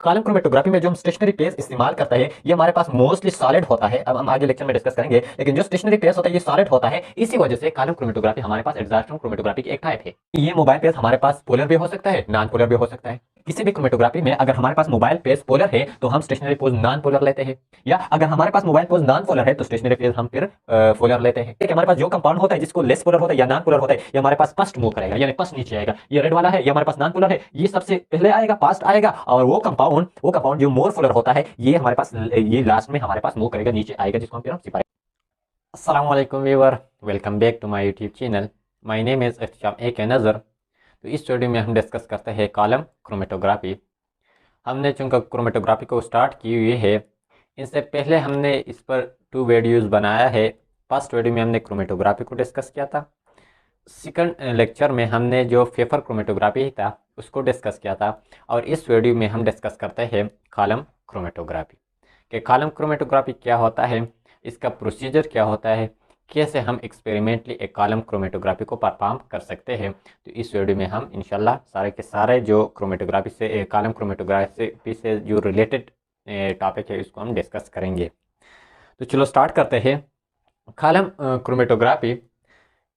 Column chromatography में जो हम स्टेशनरी पेज इस्तेमाल करते हैं ये हमारे पास मोस्टली सॉलिड होता है। अब हम आगे लेक्चर में डिस्कस करेंगे, लेकिन जो स्टेशनरी पेज होता है ये सॉलिड होता है। इसी वजह से कॉलम क्रोमेटोग्राफी हमारे पास एब्जॉर्प्शन क्रोमेटोग्राफी की एक टाइप है। ये मोबाइल पेज हमारे पास पोलर भी हो सकता है, नॉन पोलर भी हो सकता है। किसी भी क्रोमेटोग्राफी में अगर हमारे पास मोबाइल पेज पोलर है तो हम स्टेशनरी पेज नॉन पोलर लेते हैं, या अगर हमारे पास मोबाइल पेज नॉन पोलर है तो स्टेशनरी पेज हम फिर पोलर लेते हैं। हमारे पास जो कंपाउंड होता है जिसको लेस पोलर होता है या नॉन पोलर होता है ये हमारे पास फर्स्ट मूव करेगा, यानी फर्स्ट नीचे आएगा। ये रेड वाला है ये हमारे पास नॉन पोलर है, ये सबसे पहले आएगा, फास्ट आएगा। और वो कंपाउंड जो मोर पोलर होता है ये हमारे पास ये लास्ट में हमारे पास मूव करेगा, नीचे आएगा, जिसको हम फिर सिपाही। अस्सलाम वालेकुम viewer, welcome back to my YouTube channel. My name is Ikhtiyam एक नज़र। तो इस वीडियो में हम डिस्कस करते हैं कॉलम क्रोमेटोग्राफी। हमने चूँकि क्रोमेटोग्राफी को स्टार्ट की हुई है, इससे पहले हमने इस पर 2 वीडियोज़ बनाया है। फर्स्ट वीडियो में हमने क्रोमेटोग्राफी को डिस्कस किया था। सेकंड लेक्चर में हमने जो पेपर क्रोमेटोग्राफी था उसको डिस्कस किया था। और इस वीडियो में हम डिस्कस करते हैं कॉलम क्रोमेटोग्राफी कि कॉलम क्रोमेटोग्राफी क्या होता है, इसका प्रोसीजर क्या होता है, कैसे हम एक्सपेरिमेंटली एक कॉलम क्रोमेटोग्राफी को परफॉर्म कर सकते हैं। तो इस वीडियो में हम इंशाल्लाह सारे के सारे जो क्रोमेटोग्राफी से कॉलम क्रोमेटोग्राफी से जो रिलेटेड टॉपिक है उसको हम डिस्कस करेंगे। तो चलो स्टार्ट करते हैं कॉलम क्रोमेटोग्राफी।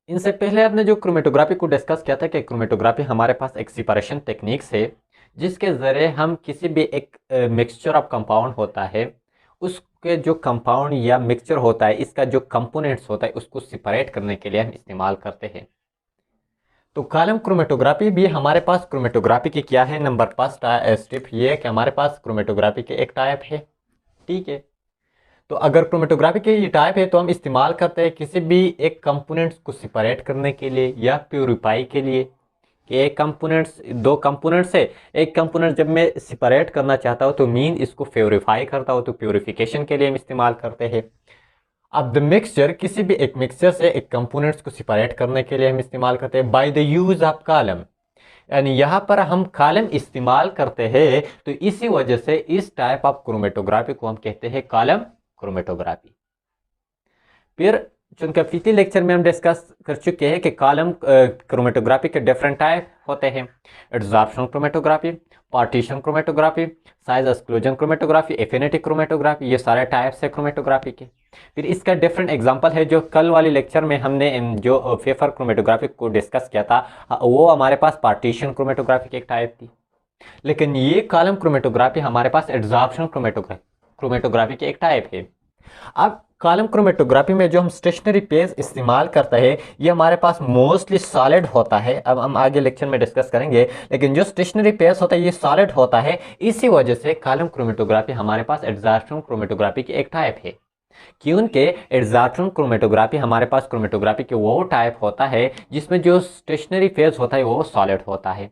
इनसे पहले आपने जो क्रोमेटोग्राफी को डिस्कस किया था कि क्रोमेटोग्राफी हमारे पास एक सेपरेशन टेक्निक्स है जिसके ज़रिए हम किसी भी एक मिक्सचर ऑफ कंपाउंड होता है उसके जो कंपाउंड या मिक्सचर होता है इसका जो कंपोनेंट्स होता है उसको सेपरेट करने के लिए हम इस्तेमाल करते हैं। तो कॉलम क्रोमेटोग्राफी भी हमारे पास क्रोमेटोग्राफी की क्या है, नंबर फर्स्ट स्टेप ये है कि हमारे पास क्रोमेटोग्राफी के एक टाइप है। ठीक है, तो अगर क्रोमेटोग्राफी के ये टाइप है तो हम इस्तेमाल करते हैं किसी भी एक कंपोनेंट्स को सेपरेट करने के लिए या प्योरीफाई के लिए। कि एक कंपोनेंट्स दो कंपोनेंट्स है, एक कंपोनेंट जब मैं सेपरेट करना चाहता हूँ तो मीन इसको प्योरीफाई करता हूँ, तो प्योरीफिकेशन के लिए हम इस्तेमाल करते हैं। अब द मिक्सचर किसी भी एक मिक्सचर से एक कंपोनेंट्स को सेपरेट करने के लिए हम इस्तेमाल करते हैं by the use of column, यानी यहाँ पर हम कॉलम इस्तेमाल करते हैं। तो इसी वजह से इस टाइप ऑफ क्रोमेटोग्राफी को हम कहते हैं कॉलम क्रोमेटोग्राफी। फिर चूंकि पिछले लेक्चर में हम डिस्कस कर चुके हैं कि कॉलम क्रोमेटोग्राफी के डिफरेंट टाइप होते हैं, adsorption chromatography, partition chromatography, size exclusion chromatography, affinity chromatography, ये सारे टाइप्स है क्रोमेटोग्राफी के। फिर इसका डिफरेंट एग्जांपल है जो कल वाले लेक्चर में हमने जो पेपर क्रोमेटोग्राफी को डिस्कस किया था वो हमारे पास पार्टीशन क्रोमेटोग्राफी की एक टाइप थी। लेकिन ये कॉलम क्रोमेटोग्राफी हमारे पास एडजॉर्प्शन क्रोमेटोग्राफी की एक टाइप है। अब कॉलम क्रोमेटोग्राफी में जो हम स्टेशनरी पेज इस्तेमाल करते हैं ये हमारे पास मोस्टली सॉलिड होता है। अब हम आगे लेक्चर में डिस्कस करेंगे, लेकिन जो स्टेशनरी पेज होता है ये सॉलिड होता है। इसी वजह से कॉलम क्रोमेटोग्राफी हमारे पास एडजॉर्प्शन क्रोमेटोग्राफी की एक टाइप है, क्योंकि एडजॉर्प्शन क्रोमेटोग्राफी हमारे पास क्रोमेटोग्राफी के वो टाइप होता है जिसमें जो स्टेशनरी पेज होता है वो सॉलिड होता है।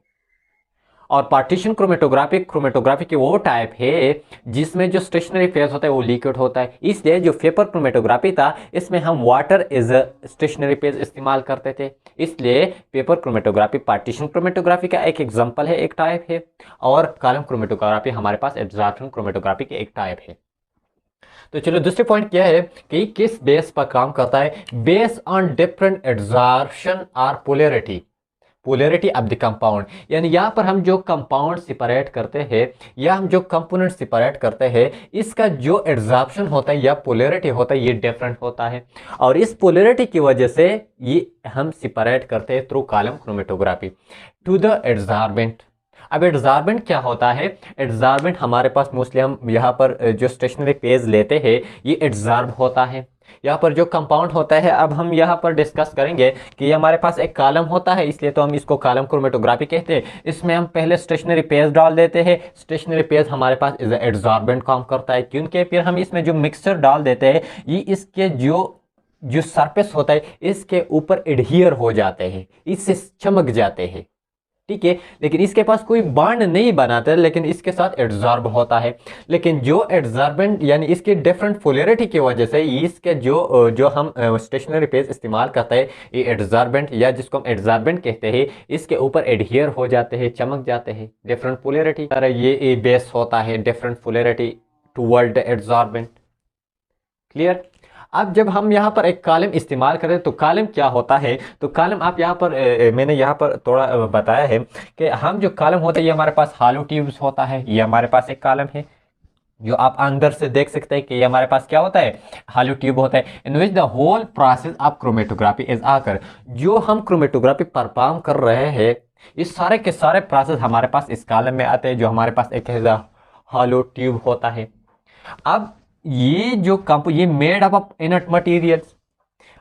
और पार्टीशन क्रोमेटोग्राफी की वो टाइप है जिसमें जो स्टेशनरी फेज होता है वो लिक्विड होता है। इसलिए जो पेपर क्रोमेटोग्राफी था इसमें हम water as a stationary phase इस्तेमाल करते थे। इसलिए पेपर क्रोमेटोग्राफी पार्टीशन क्रोमेटोग्राफी का एक एग्जांपल है, एक टाइप है। और कॉलम क्रोमेटोग्राफी हमारे पास एब्जॉर्प्शन क्रोमेटोग्राफी की एक टाइप है। तो चलो दूसरे पॉइंट क्या है कि किस बेस पर काम करता है, बेस ऑन डिफरेंट एब्जॉर्प्शन और पोलैरिटी ऑफ द कंपाउंड। यानी यहाँ पर हम जो कंपाउंड सेपरेट करते हैं या हम जो कंपोनेंट सेपरेट करते हैं इसका जो एड्जॉर्प्शन होता है या पोलैरिटी होता है ये डिफरेंट होता है। और इस पोलैरिटी की वजह से ये हम सेपरेट करते हैं through column chromatography to the adsorbent. अब एड्जॉर्बेंट क्या होता है, एड्जॉर्बेंट हमारे पास मोस्टली हम यहाँ पर जो स्टेशनरी पेज लेते हैं ये एड्जॉर्ब होता है। यहाँ पर जो कंपाउंड होता है अब हम यहाँ पर डिस्कस करेंगे कि ये हमारे पास एक कॉलम होता है, इसलिए तो हम इसको कॉलम क्रोमेटोग्राफी कहते हैं। इसमें हम पहले स्टेशनरी पेज डाल देते हैं, स्टेशनरी पेज हमारे पास इज एड्जॉर्बेंट काम करता है, क्योंकि फिर हम इसमें जो मिक्सचर डाल देते हैं ये इसके जो सरफेस होता है इसके ऊपर एडहियर हो जाते हैं, इससे चमक जाते हैं। ठीक है, लेकिन इसके पास कोई बॉन्ड नहीं बनाता है, लेकिन इसके साथ एड्जॉर्ब होता है। लेकिन जो एड्जॉर्बेंट यानी इसकी डिफरेंट पोलैरिटी की वजह से इसके जो हम स्टेशनरी पेज इस्तेमाल करते हैं ये एड्जॉर्बेंट या जिसको हम एड्जॉर्बेंट कहते हैं इसके ऊपर एडहियर हो जाते हैं, चमक जाते हैं। डिफरेंट पोलैरिटी ये बेस होता है, different polarity toward adsorbent. Clear. अब जब हम यहाँ पर एक कॉलम इस्तेमाल करें तो कॉलम क्या होता है, तो कॉलम आप यहाँ पर मैंने यहाँ पर थोड़ा बताया है कि हम जो कॉलम होता है ये हमारे पास हॉलो ट्यूब्स होता है, ये हमारे पास एक कॉलम है जो आप अंदर से देख सकते हैं कि ये हमारे पास क्या होता है, हॉलो ट्यूब होता है, in which the whole process of chromatography is आकर। जो हम क्रोमेटोग्राफी परफॉर्म कर रहे हैं इस सारे के सारे प्रोसेस हमारे पास इस कॉलम में आते हैं, जो हमारे पास एक हॉलो ट्यूब होता है। अब ये जो ये made up of inert materials.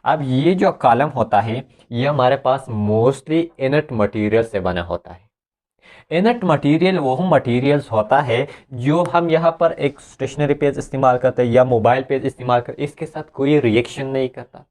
अब ये जो कॉलम होता है ये हमारे पास मोस्टली इनर्ट मटेरियल से बना होता है। इनर्ट मटेरियल वो मटेरियल्स होता है जो हम यहाँ पर एक स्टेशनरी पेज इस्तेमाल करते हैं या मोबाइल पेज इस्तेमाल करते हैं, इसके साथ कोई रिएक्शन नहीं करता,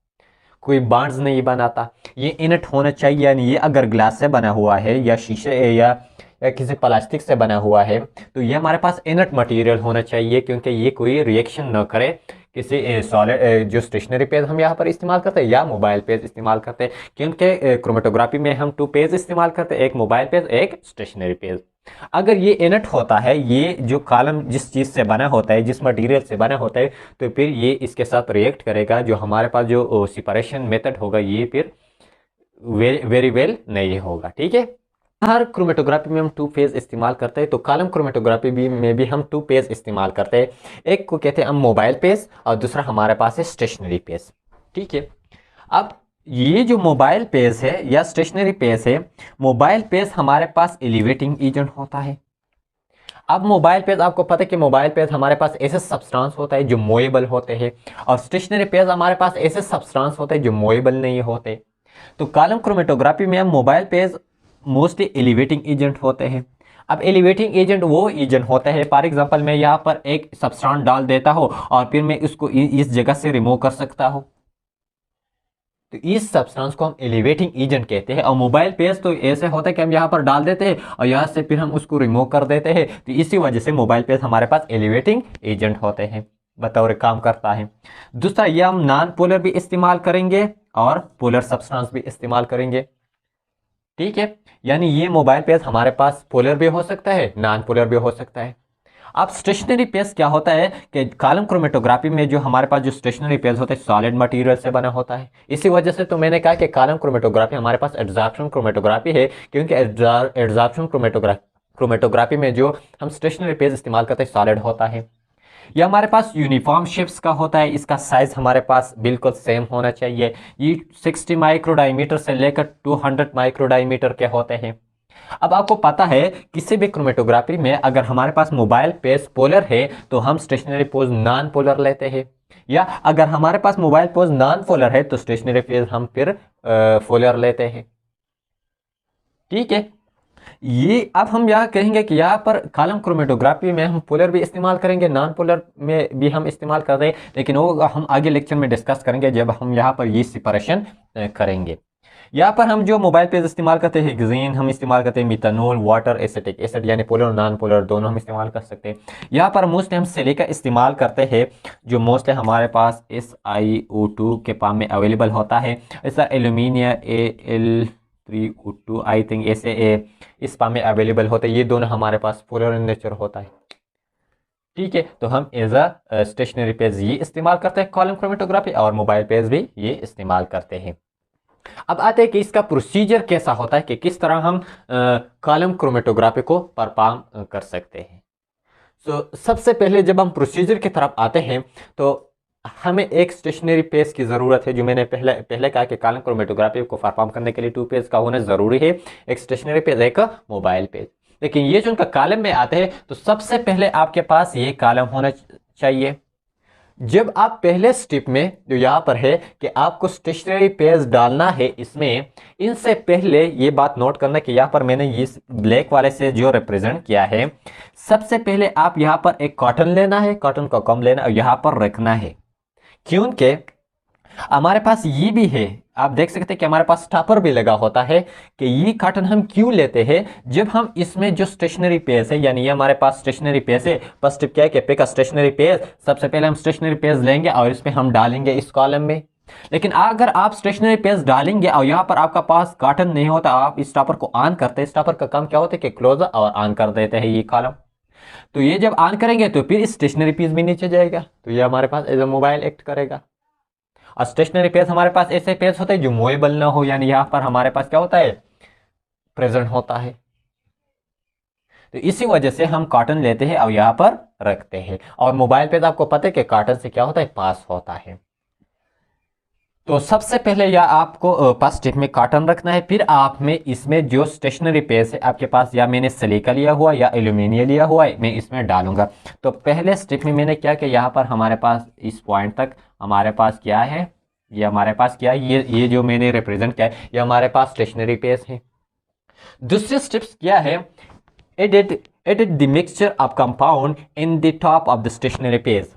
कोई बॉन्ड्स नहीं बनाता। ये इनर्ट होना चाहिए, यानी ये अगर ग्लास से बना हुआ है या शीशे या किसी प्लास्टिक से बना हुआ है तो ये हमारे पास इनर्ट मटेरियल होना चाहिए, क्योंकि ये कोई रिएक्शन न करे किसी सॉलिड जो स्टेशनरी पेज हम यहाँ पर इस्तेमाल करते हैं या मोबाइल पेज इस्तेमाल करते हैं, क्योंकि क्रोमेटोग्राफी में हम 2 पेज इस्तेमाल करते हैं, एक मोबाइल पेज एक स्टेशनरी पेज। अगर ये इनर्ट होता है, ये जो कॉलम जिस चीज़ से बना होता है, जिस मटेरियल से बना होता है, तो फिर ये इसके साथ रिएक्ट करेगा, जो हमारे पास जो सेपरेशन मेथड होगा ये फिर वेरी वेल नहीं होगा। ठीक है, हर क्रोमेटोग्राफी में हम 2 फेज इस्तेमाल करते हैं, तो कॉलम क्रोमेटोग्राफी में भी हम 2 पेज इस्तेमाल करते हैं। एक को कहते हैं हम मोबाइल पेज और दूसरा हमारे पास है स्टेशनरी पेज। ठीक है, अब ये जो मोबाइल पेज है या स्टेशनरी पेज है, मोबाइल पेज हमारे पास एलिवेटिंग एजेंट होता है। अब मोबाइल पेज आपको पता है कि मोबाइल पेज हमारे पास ऐसे सब्सटेंस होता है जो मोएबल होते हैं, और स्टेशनरी पेज हमारे पास ऐसे सब्सटेंस होते हैं जो मोएबल नहीं होते। तो कॉलम क्रोमेटोग्राफी में हम mobile page mostly elevating agent होते हैं। अब एलिवेटिंग एजेंट वो एजेंट होता है, फॉर एग्जांपल मैं यहाँ पर एक सब्सटेंस डाल देता हूँ और फिर मैं इसको इस जगह से रिमूव कर सकता हूँ, तो इस सब्सटेंस को हम एलिवेटिंग एजेंट कहते हैं। और मोबाइल पेज तो ऐसे होता है कि हम यहाँ पर डाल देते हैं और यहाँ से फिर हम उसको रिमूव कर देते हैं, तो इसी वजह से मोबाइल पेज हमारे पास एलिवेटिंग एजेंट होते हैं, बतौर काम करता है। दूसरा, ये हम नॉन पोलर भी इस्तेमाल करेंगे और पोलर सब्सटेंस भी इस्तेमाल करेंगे। ठीक है, यानी ये मोबाइल पेज हमारे पास पोलर भी हो सकता है, नॉन पोलर भी हो सकता है। अब स्टेशनरी पेज क्या होता है कि कॉलम क्रोमेटोग्राफी में जो हमारे पास जो स्टेशनरी पेज होता है सॉलिड मटेरियल से बना होता है। इसी वजह से तो मैंने कहा कि कॉलम क्रोमेटोग्राफी हमारे पास एडजॉर्प्शन क्रोमेटोग्राफी है, क्योंकि एडजॉर्प्शन क्रोमेटोग्राफी में जो हम स्टेशनरी पेज इस्तेमाल करते हैं सॉलिड होता है। यह हमारे पास यूनिफॉर्म शेप्स का होता है, इसका साइज हमारे पास बिल्कुल सेम होना चाहिए। ये 60 माइक्रो डायमीटर से लेकर 200 माइक्रो डायमीटर के होते हैं। अब आपको पता है किसी भी क्रोमेटोग्राफी में अगर हमारे पास मोबाइल पेज पोलर है तो हम स्टेशनरी पेज नॉन पोलर लेते हैं, या अगर हमारे पास मोबाइल पेज नॉन पोलर है तो स्टेशनरी पेज हम फिर पोलर लेते हैं। ठीक है, ये अब हम यहाँ कहेंगे कि यहाँ पर कॉलम क्रोमेटोग्राफी में हम पोलर भी इस्तेमाल करेंगे, नॉन पोलर में भी हम इस्तेमाल कर रहे हैं, लेकिन वो हम आगे लेक्चर में डिस्कस करेंगे जब हम यहाँ पर ये सेपरेशन करेंगे। यहाँ पर हम जो मोबाइल पेज इस्तेमाल करते हैं हेक्सेन हम इस्तेमाल करते हैं, मिथानॉल, वाटर, एसिटिक एसिड, यानी पोलर और नॉन पोलर दोनों हम इस्तेमाल कर सकते हैं। यहाँ पर मोस्टली हम सिलिका इस्तेमाल करते हैं, जो मोस्टली हमारे पास SiO2 के फॉर्म में अवेलेबल होता है। इसका एल्यूमिनिया Al3O2 आई थिंक ऐसे इस फॉर्म में अवेलेबल होता है। ये दोनों हमारे पास पोलर इन नेचर होता है। ठीक है, तो हम एज अ स्टेशनरी पेज ये इस्तेमाल करते हैं कॉलम क्रोमेटोग्राफी, और मोबाइल पेज भी ये इस्तेमाल करते हैं। अब आते हैं कि इसका प्रोसीजर कैसा होता है, कि किस तरह हम कॉलम क्रोमेटोग्राफी को परफॉर्म कर सकते हैं। सबसे पहले जब हम प्रोसीजर की तरफ आते हैं तो हमें एक स्टेशनरी पेज की ज़रूरत है, जो मैंने पहले कहा कि कॉलम क्रोमेटोग्राफी को परफॉर्म करने के लिए 2 पेज का होना ज़रूरी है, एक स्टेशनरी पेज एक मोबाइल पेज। लेकिन ये जो उनका कॉलम में आते हैं तो सबसे पहले आपके पास ये कॉलम होना चाहिए। जब आप पहले स्टेप में जो यहाँ पर है कि आपको स्टेशनरी पेज डालना है, इसमें इनसे पहले ये बात नोट करना कि यहाँ पर मैंने ये ब्लैक वाले से जो रिप्रेजेंट किया है, सबसे पहले आप यहाँ पर एक कॉटन लेना है, कॉटन का कम लेना और यहाँ पर रखना है, क्योंकि हमारे पास ये भी है, आप देख सकते हैं कि हमारे पास स्टॉपर भी लगा होता है। कि ये कॉटन हम क्यों लेते हैं, जब हम इसमें जो स्टेशनरी पेज है, यानी ये हमारे पास स्टेशनरी पेज है, फर्स्ट स्टेप क्या है कि पिक अ स्टेशनरी पेज, सबसे पहले हम स्टेशनरी पेज लेंगे और इसमें हम डालेंगे इस कॉलम में। लेकिन अगर आप स्टेशनरी पेज डालेंगे और यहाँ पर आपका पास कॉटन नहीं होता, आप इस स्टॉपर को ऑन करते हैं, स्टॉपर का काम क्या होता है कि क्लोज और ऑन कर देते हैं ये कॉलम। तो ये जब ऑन करेंगे तो फिर स्टेशनरी पेज भी नीचे जाएगा, तो ये हमारे पास एज ए मोबाइल एक्ट करेगा। और स्टेशनरी पेज हमारे पास ऐसे पेज होते हैं जो मूवेबल ना हो, यानी यहाँ पर हमारे पास क्या होता है, प्रेजेंट होता है। तो इसी वजह से हम कार्टन लेते हैं और यहाँ पर रखते हैं। और मोबाइल पेज आपको पता है कि कार्टन से क्या होता है, पास होता है। तो सबसे पहले या आपको पास स्ट्रिप में कार्टन रखना है, फिर आप में इसमें जो स्टेशनरी पेज है आपके पास, या मैंने सिलिका लिया हुआ या एल्यूमिनियम लिया हुआ है, मैं इसमें डालूंगा। तो पहले स्ट्रिप में मैंने क्या किया, यहाँ पर हमारे पास इस पॉइंट तक हमारे पास क्या है, ये हमारे पास क्या है, ये जो मैंने रिप्रेजेंट किया है ये हमारे पास स्टेशनरी पेज है। दूसरी स्टेप्स क्या है, edit the mixture of compound in the top of the stationary page।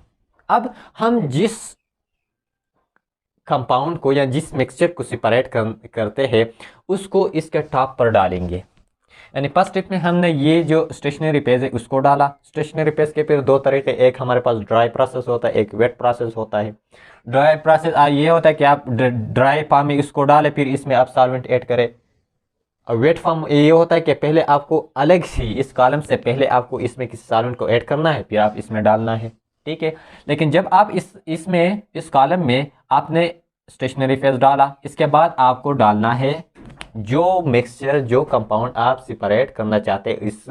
अब हम जिस कंपाउंड को या जिस मिक्सचर को सेपरेट करते हैं उसको इसके टॉप पर डालेंगे। यानी फर्स्ट स्टेप में हमने ये जो स्टेशनरी पेज है उसको डाला। स्टेशनरी पेज के फिर दो तरीके, एक हमारे पास ड्राई प्रोसेस होता है, एक वेट प्रोसेस होता है। ड्राई प्रोसेस ये होता है कि आप ड्राई फॉर्म में इसको डालें, फिर इसमें आप सॉल्वेंट ऐड करें। और वेट फॉर्म ये होता है कि पहले आपको अलग से इस कॉलम से पहले आपको इसमें किसी सॉल्वेंट को ऐड करना है, फिर आप इसमें डालना है, ठीक है। लेकिन जब आप इस कॉलम में आपने स्टेशनरी फेज डाला, इसके बाद आपको डालना है जो मिक्सचर, जो कंपाउंड आप सेपरेट करना चाहते हैं, इस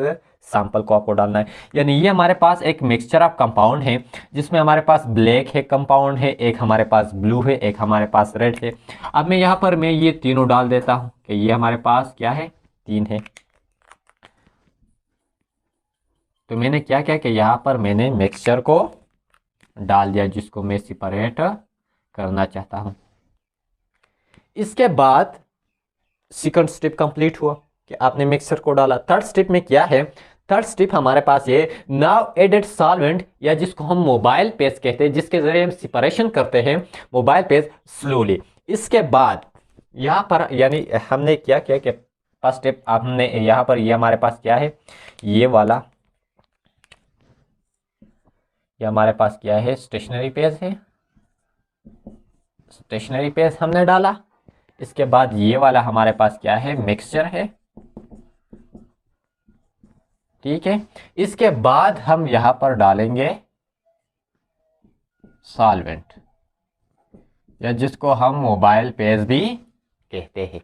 सैंपल को आपको डालना है। यानी ये हमारे पास एक मिक्सचर ऑफ कंपाउंड है जिसमें हमारे पास ब्लैक है कंपाउंड है, एक हमारे पास ब्लू है, एक हमारे पास रेड है। अब मैं यहाँ पर मैं ये तीनों डाल देता हूँ कि ये हमारे पास क्या है, तीन है। तो मैंने क्या किया कि यहाँ पर मैंने मिक्सचर को डाल दिया जिसको मैं सेपरेट करना चाहता हूँ। इसके बाद सेकंड स्टेप कंप्लीट हुआ कि आपने मिक्सचर को डाला। थर्ड स्टेप में क्या है, थर्ड स्टेप हमारे पास ये नाउ एडेड सॉल्वेंट, या जिसको हम मोबाइल पेज कहते हैं, जिसके जरिए हम सेपरेशन करते हैं मोबाइल पेज स्लोली। इसके बाद यहाँ पर यानी हमने क्या किया कि फर्स्ट स्टेप हमने यहाँ पर ये हमारे पास क्या है, ये वाला ये हमारे पास क्या है, स्टेशनरी पेज है। स्टेशनरी पेज हमने डाला। इसके बाद ये वाला हमारे पास क्या है, मिक्सचर है, ठीक है। इसके बाद हम यहां पर डालेंगे सॉल्वेंट, या जिसको हम मोबाइल पेज भी कहते हैं।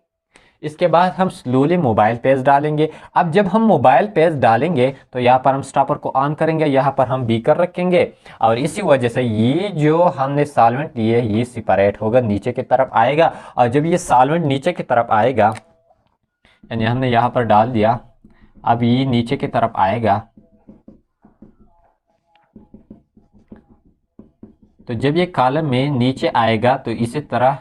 इसके बाद हम स्लोली मोबाइल पेज डालेंगे। अब जब हम मोबाइल पेज डालेंगे तो यहाँ पर हम स्टॉपर को ऑन करेंगे, यहाँ पर हम बीकर रखेंगे, और इसी वजह से ये जो हमने सॉल्वेंट लिए ये सेपरेट होगा, नीचे की तरफ आएगा। और जब ये सॉल्वेंट नीचे की तरफ आएगा, यानी हमने यहाँ पर डाल दिया, अब ये नीचे की तरफ आएगा। तो जब ये कॉलम में नीचे आएगा तो इसी तरह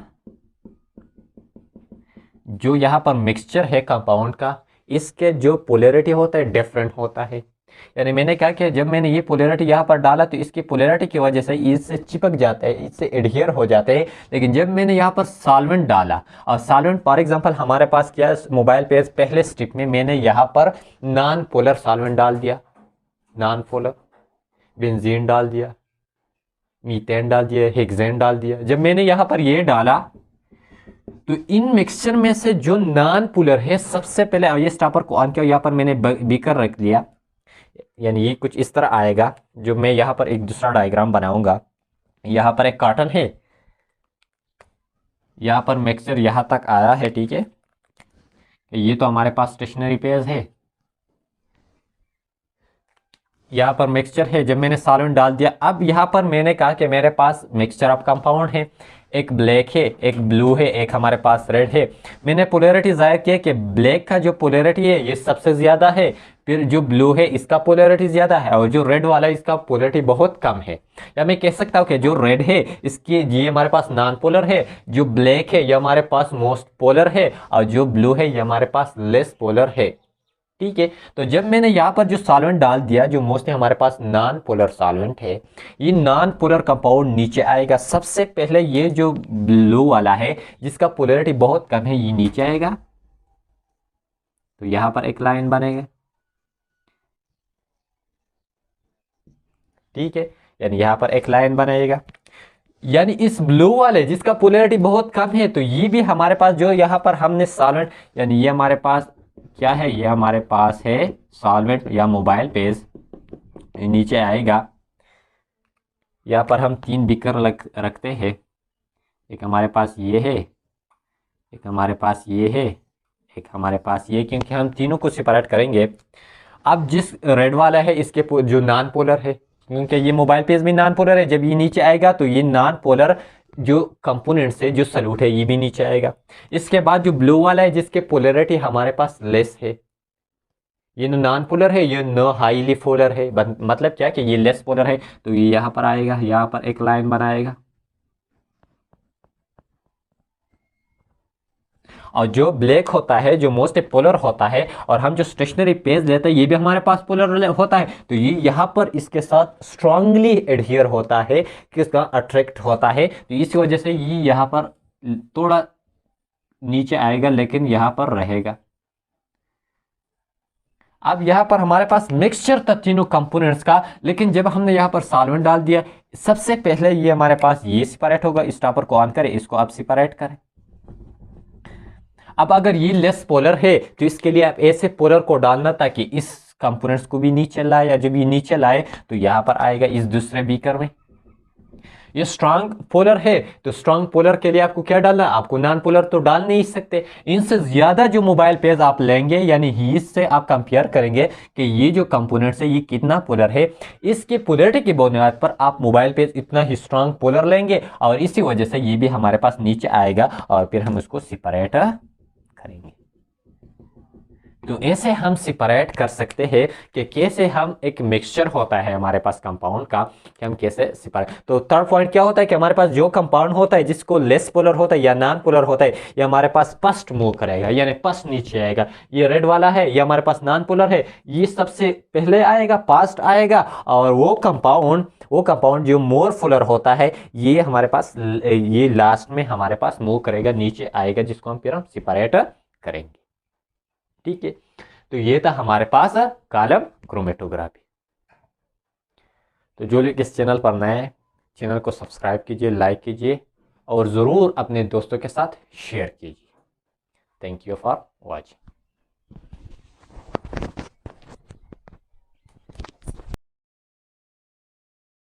जो यहाँ पर मिक्सचर है कंपाउंड का, इसके जो पोलैरिटी होता है डिफरेंट होता है। यानी मैंने क्या किया, जब मैंने ये पोलैरिटी यहाँ पर डाला तो इसकी पोलैरिटी की वजह से इससे चिपक जाता है, इससे एडहियर हो जाते हैं। लेकिन जब मैंने यहाँ पर सॉल्वेंट डाला, और सॉल्वेंट फॉर एग्जांपल हमारे पास क्या है, मोबाइल पेज पहले स्टेप में मैंने यहाँ पर नॉन पोलर सॉल्वेंट डाल दिया, नॉन पोलर बेंजीन डाल दिया, मीथेन डाल दिया, हेक्सेन डाल दिया। जब मैंने यहाँ पर ये डाला तो इन मिक्सचर में से जो नॉन पोलर है, सबसे पहले ये स्टॉपर को ऑन किया, यहाँ पर मैंने बीकर रख दिया, यानी ये कुछ इस तरह आएगा। जो मैं यहाँ पर एक दूसरा डायग्राम बनाऊंगा, यहाँ पर एक कार्टन है, यहाँ पर मिक्सचर यहाँ तक आया है, ठीक है। ये तो हमारे पास स्टेशनरी पेज है, यहाँ पर मिक्सचर है। जब मैंने सॉल्वेंट डाल दिया, अब यहाँ पर मैंने कहा कि मेरे पास मिक्सचर ऑफ कंपाउंड है, एक ब्लैक है, एक ब्लू है, एक हमारे पास रेड है। मैंने पोलैरिटी जाहिर किया कि ब्लैक का जो पोलैरिटी है ये सबसे ज़्यादा है, फिर जो ब्लू है इसका पोलैरिटी ज़्यादा है, और जो रेड वाला है इसका पोलैरिटी बहुत कम है। या मैं कह सकता हूँ कि जो रेड है इसकी ये हमारे पास नॉन पोलर है, जो ब्लैक है ये हमारे पास मोस्ट पोलर है, और जो ब्लू है ये हमारे पास लेस पोलर है, ठीक है। तो जब मैंने यहाँ पर जो सॉल्वेंट डाल दिया, जो मोस्टली हमारे पास नॉन पोलर सॉल्वेंट है, ये नॉन पोलर कंपाउंड नीचे आएगा। सबसे पहले ये जो ब्लू वाला है जिसका पोलैरिटी बहुत कम है, ये नीचे आएगा। तो यहाँ पर एक लाइन बनेगा, ठीक है, यानी यहाँ पर एक लाइन बनाएगा। यानी इस ब्लू वाले जिसका पोलैरिटी बहुत कम है, तो ये भी हमारे पास जो यहाँ पर हमने सॉल्वेंट, यानी ये हमारे पास क्या है, ये हमारे पास है सॉल्वेंट या मोबाइल पेज, नीचे आएगा। यहाँ पर हम 3 बीकर रखते हैं, एक हमारे पास ये है, एक हमारे पास ये है, एक हमारे पास ये, क्योंकि हम तीनों को सेपरेट करेंगे। अब जिस रेड वाला है इसके जो नॉन पोलर है, क्योंकि ये मोबाइल पेज भी नॉन पोलर है, जब ये नीचे आएगा तो ये नॉन पोलर जो कंपोनेंट्स है, जो सल्यूट है, ये भी नीचे आएगा। इसके बाद जो ब्लू वाला है जिसके पोलरिटी हमारे पास लेस है, ये नॉन पोलर है, ये न हाईली पोलर है, मतलब क्या कि ये लेस पोलर है, तो ये यहाँ पर आएगा, यहाँ पर एक लाइन बनाएगा। और जो ब्लैक होता है, जो मोस्ट पोलर होता है, और हम जो स्टेशनरी पेज लेते हैं ये भी हमारे पास पोलर होता है, तो ये यहाँ पर इसके साथ स्ट्रांगली एडहियर होता है, किसका अट्रैक्ट होता है, तो इसी वजह से ये यहाँ पर थोड़ा नीचे आएगा लेकिन यहाँ पर रहेगा। अब यहाँ पर हमारे पास मिक्सचर था तीनों कंपोनेंट्स का, लेकिन जब हमने यहाँ पर सॉल्वेंट डाल दिया, सबसे पहले ये हमारे पास ये सेपरेट होगा, स्टॉपर को ऑन करें, इसको आप सेपरेट करें। अब अगर ये लेस पोलर है तो इसके लिए आप ऐसे पोलर को डालना ताकि इस कंपोनेंट्स को भी नीचे लाए, या जब ये नीचे लाए तो यहाँ पर आएगा इस दूसरे बीकर में। ये स्ट्रांग पोलर है तो स्ट्रांग पोलर के लिए आपको क्या डालना, आपको नॉन पोलर तो डाल नहीं सकते। इनसे ज्यादा जो मोबाइल पेज आप लेंगे, यानी इससे आप कंपेयर करेंगे कि ये जो कंपोनेंट्स है ये कितना पोलर है, इसके पोलरिटी की बुनियाद पर आप मोबाइल पेज इतना ही स्ट्रांग पोलर लेंगे, और इसी वजह से ये भी हमारे पास नीचे आएगा, और फिर हम इसको सेपरेट करेंगे। तो ऐसे हम सेपरेट कर सकते हैं कि कैसे हम एक मिक्सचर होता है हमारे पास कंपाउंड का, कि हम कैसे सेपरेट। तो थर्ड पॉइंट क्या होता है कि हमारे पास जो कंपाउंड होता है जिसको लेस पोलर होता है या नॉन पोलर होता है, ये हमारे पास फर्स्ट मूव करेगा, यानी फर्स्ट नीचे आएगा। ये रेड वाला है, ये हमारे पास नॉन पोलर है, ये सबसे पहले आएगा, फास्ट आएगा, और वो कंपाउंड जो मोर पोलर होता है ये हमारे पास ये लास्ट में हमारे पास मूव करेगा, नीचे आएगा, जिसको हम फिर हम सेपरेट करेंगे। ठीक है, तो ये था हमारे पास कॉलम क्रोमेटोग्राफी। तो जो लोग इस चैनल पर नए हैं, चैनल को सब्सक्राइब कीजिए, लाइक कीजिए, और ज़रूर अपने दोस्तों के साथ शेयर कीजिए। Thank you for watching.